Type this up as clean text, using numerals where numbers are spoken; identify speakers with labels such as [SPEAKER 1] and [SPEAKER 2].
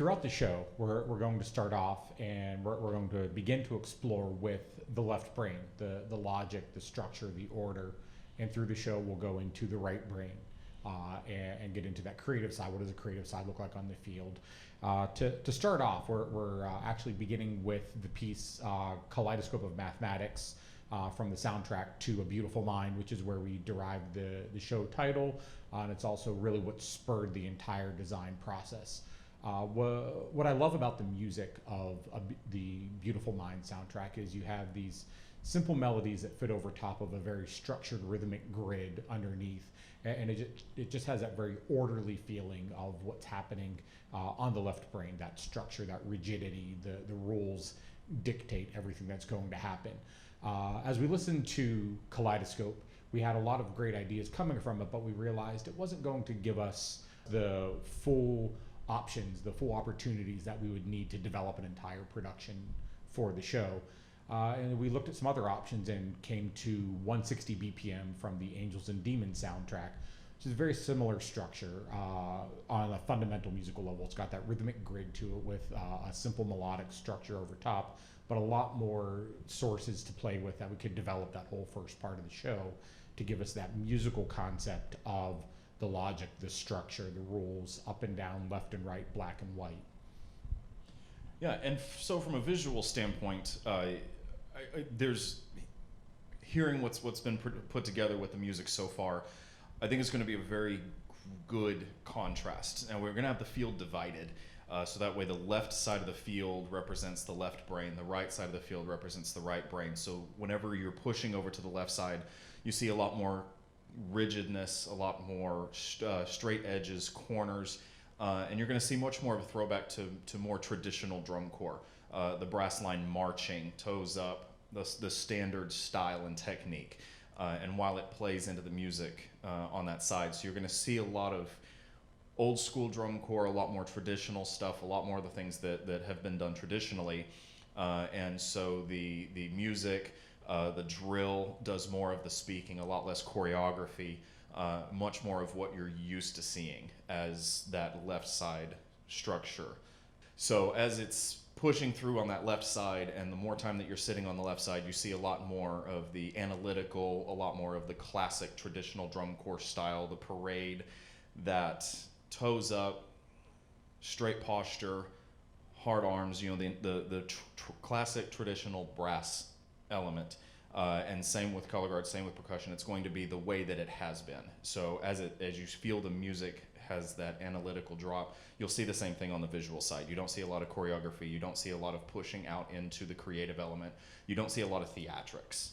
[SPEAKER 1] throughout the show, we're going to start off and we're going to begin to explore with the left brain, the logic, the structure, the order. And through the show, we'll go into the right brain and get into that creative side. What does a creative side look like on the field? To start off, we're actually beginning with the piece Kaleidoscope of Mathematics from the soundtrack to A Beautiful Mind, which is where we derived the show title. And it's also really what spurred the entire design process. What I love about the music of the Beautiful Mind soundtrack is you have these simple melodies that fit over top of a very structured rhythmic grid underneath, and it just has that very orderly feeling of what's happening on the left brain, that structure, that rigidity, the rules dictate everything that's going to happen. As we listened to Kaleidoscope, we had a lot of great ideas coming from it, but we realized it wasn't going to give us the full options, the full opportunities that we would need to develop an entire production for the show. And we looked at some other options and came to 160 BPM from the Angels and Demons soundtrack, which is a very similar structure on a fundamental musical level. It's got that rhythmic grid to it with a simple melodic structure over top, but a lot more sources to play with that we could develop that whole first part of the show to give us that musical concept of the logic, the structure, the rules, up and down, left and right, black and white.
[SPEAKER 2] Yeah, and so from a visual standpoint, there's hearing what's been put together with the music so far. I think it's going to be a very good contrast. Now we're going to have the field divided, so that way the left side of the field represents the left brain, the right side of the field represents the right brain. So whenever you're pushing over to the left side, you see a lot more rigidness, a lot more straight edges, corners, and you're going to see much more of a throwback to more traditional drum corps. The brass line marching, toes up, the standard style and technique. And while it plays into the music on that side, so you're going to see a lot of old school drum corps, a lot more traditional stuff, a lot more of the things that have been done traditionally. And so the music, the drill does more of the speaking, a lot less choreography, much more of what you're used to seeing as that left side structure. So as it's pushing through on that left side, and the more time that you're sitting on the left side, you see a lot more of the analytical, a lot more of the classic traditional drum corps style, the parade, that toes up, straight posture, hard arms, the classic traditional brass element. And same with color guard, same with percussion. It's going to be the way that it has been. So as you feel the music has that analytical drop, you'll see the same thing on the visual side. You don't see a lot of choreography. You don't see a lot of pushing out into the creative element. You don't see a lot of theatrics.